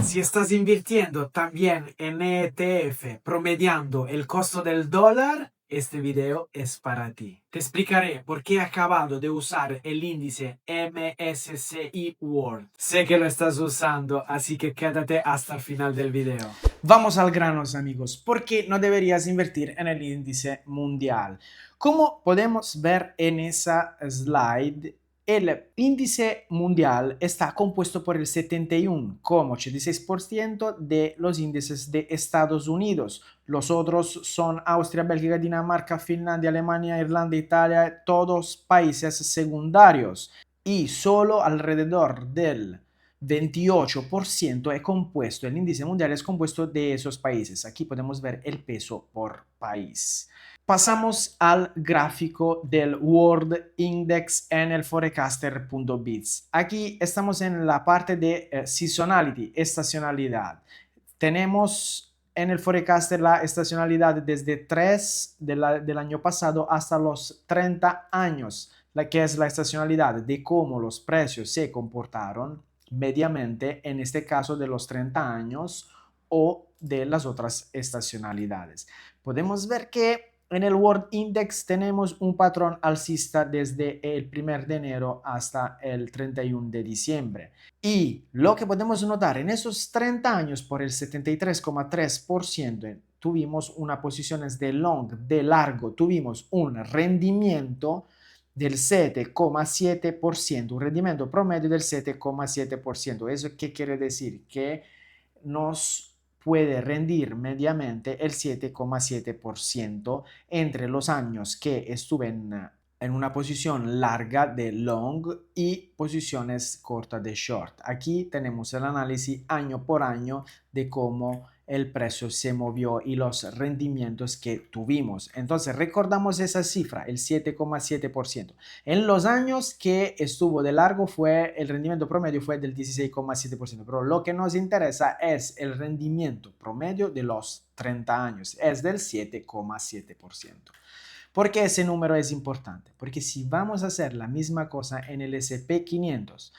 Si estás invirtiendo también en ETF promediando el costo del dólar, este video es para ti. Te explicaré por qué he acabado de usar el índice MSCI World. Sé que lo estás usando, así que quédate hasta el final del video. Vamos al grano, amigos. ¿Por qué no deberías invertir en el índice mundial? Como podemos ver en esa slide, el índice mundial está compuesto por el 71,86% de los índices de Estados Unidos. Los otros son Austria, Bélgica, Dinamarca, Finlandia, Alemania, Irlanda, Italia, todos países secundarios. Y solo alrededor del 28% es compuesto, el índice mundial es compuesto de esos países. Aquí podemos ver el peso por país. Pasamos al gráfico del World Index en el forecaster.biz. Aquí estamos en la parte de seasonality, estacionalidad. Tenemos en el forecaster la estacionalidad desde 3 del año pasado hasta los 30 años, la que es la estacionalidad de cómo los precios se comportaron mediamente, en este caso de los 30 años o de las otras estacionalidades. Podemos ver que en el World Index tenemos un patrón alcista desde el 1 de enero hasta el 31 de diciembre. Y lo que podemos notar en esos 30 años por el 73,3% tuvimos una posiciones de long, de largo, tuvimos un rendimiento del 7,7%, un rendimiento promedio del 7,7%. ¿Eso qué quiere decir? Que nos puede rendir mediamente el 7,7% entre los años que estuve en una posición larga de long y posiciones cortas de short. Aquí tenemos el análisis año por año de cómo el precio se movió y los rendimientos que tuvimos. Entonces recordamos esa cifra, el 7,7%. En los años que estuvo de largo el rendimiento promedio fue del 16,7%, pero lo que nos interesa es el rendimiento promedio de los 30 años, es del 7,7%. ¿Por qué ese número es importante? Porque si vamos a hacer la misma cosa en el SP500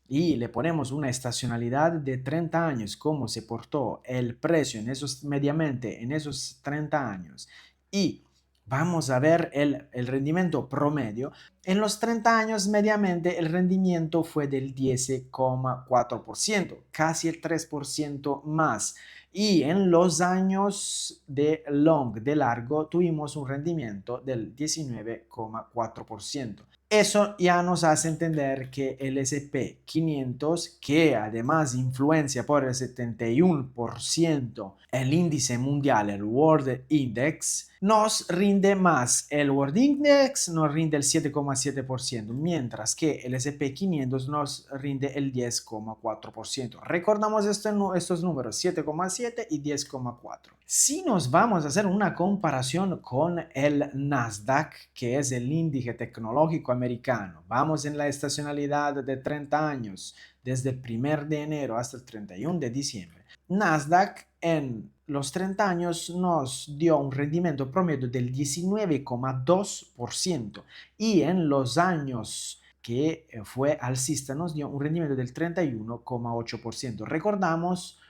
y le ponemos una estacionalidad de 30 años, cómo se portó el precio mediamente en esos 30 años, y vamos a ver el rendimiento promedio, en los 30 años mediamente el rendimiento fue del 10,4%, casi el 3% más. Y en los años de long, de largo, tuvimos un rendimiento del 19,4%. Eso ya nos hace entender que el SP500, que además influencia por el 71% el índice mundial, el World Index, nos rinde más. El World Index nos rinde el 7,7%, mientras que el SP500 nos rinde el 10,4%. Recordamos estos números, 7,7 y 10,4. Si nos vamos a hacer una comparación con el Nasdaq, que es el índice tecnológico americano, vamos en la estacionalidad de 30 años, desde el 1 de enero hasta el 31 de diciembre. Nasdaq en los 30 años nos dio un rendimiento promedio del 19,2% y en los años que fue alcista nos dio un rendimiento del 31,8%. Recordamos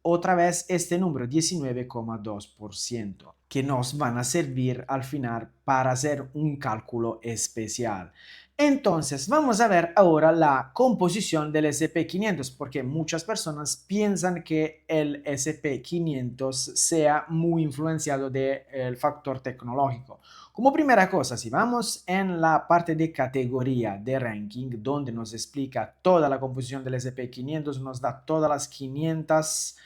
otra vez este número 19,2% que nos van a servir al final para hacer un cálculo especial. Entonces, vamos a ver ahora la composición del SP500, porque muchas personas piensan que el SP500 sea muy influenciado del factor tecnológico. Como primera cosa, si vamos en la parte de categoría de ranking, donde nos explica toda la composición del SP500, nos da todas las 500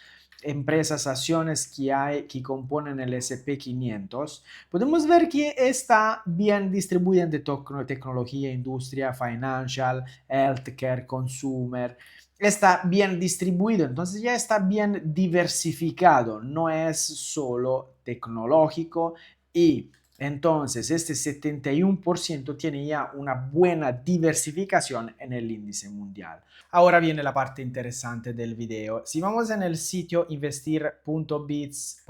empresas, acciones que componen el SP500, podemos ver que está bien distribuida entre tecnología, industria, financial, healthcare, consumer. Está bien distribuido, entonces ya está bien diversificado, no es solo tecnológico y entonces este 71% tiene ya una buena diversificación en el índice mundial. Ahora viene la parte interesante del video. Si vamos en el sitio investir.biz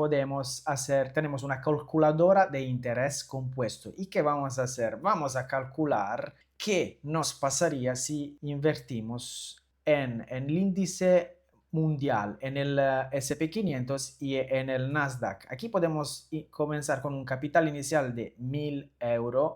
tenemos una calculadora de interés compuesto. ¿Y qué vamos a hacer? Vamos a calcular qué nos pasaría si invertimos en el índice mundial en el SP500 y en el Nasdaq. Aquí podemos comenzar con un capital inicial de 1.000 euros,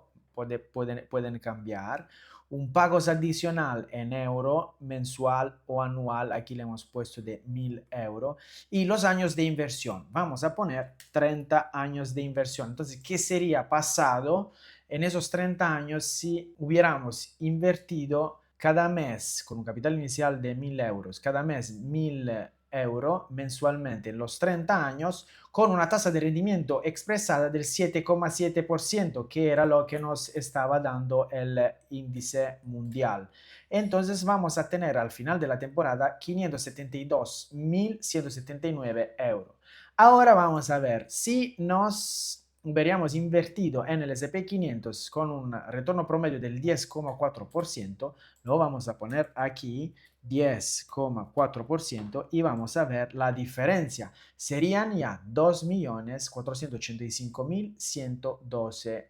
pueden cambiar. Un pago adicional en euro mensual o anual, aquí le hemos puesto de 1.000 euros. Y los años de inversión, vamos a poner 30 años de inversión. Entonces, ¿qué sería pasado en esos 30 años si hubiéramos invertido cada mes con un capital inicial de 1.000 euros, cada mes 1.000 euros mensualmente en los 30 años, con una tasa de rendimiento expresada del 7,7%, que era lo que nos estaba dando el índice mundial? Entonces vamos a tener al final de la temporada 572.179 euros. Ahora vamos a ver si nos hubiéramos invertido en el SP500 con un retorno promedio del 10,4%, lo vamos a poner aquí, 10,4%, y vamos a ver la diferencia. Serían ya 2.485.112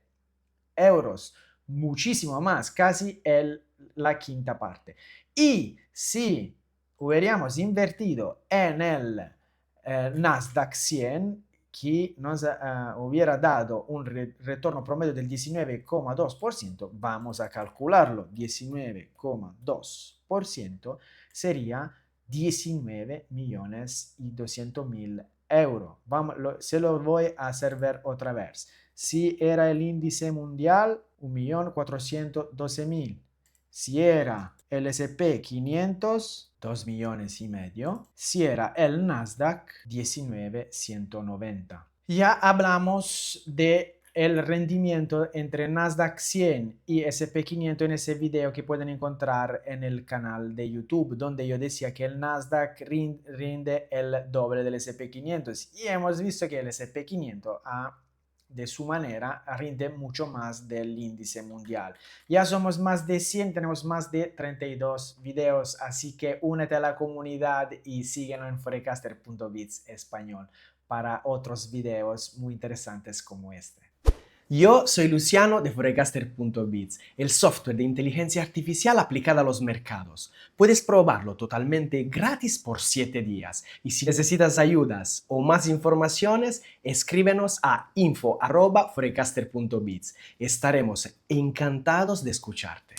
euros, muchísimo más, casi la quinta parte. Y si hubiéramos invertido en el Nasdaq 100, que nos hubiera dado un retorno promedio del 19,2%, vamos a calcularlo, 19,2% sería 19.200.000 euros. Se lo voy a hacer ver otra vez. Si era el índice mundial, 1.412.000. Si era el SP500, 2,5 millones. Si era el Nasdaq, 19.190. Ya hablamos de el rendimiento entre Nasdaq 100 y SP500 en ese video que pueden encontrar en el canal de YouTube, donde yo decía que el Nasdaq rinde el doble del SP500, y hemos visto que el SP500 de su manera rinde mucho más del índice mundial. Ya somos más de 100, tenemos más de 32 videos, así que únete a la comunidad y síguenos en forecaster.biz español para otros videos muy interesantes como este. Yo soy Luciano de forecaster.biz, el software de inteligencia artificial aplicada a los mercados. Puedes probarlo totalmente gratis por 7 días. Y si necesitas ayudas o más informaciones, escríbenos a info@forecaster.biz. Estaremos encantados de escucharte.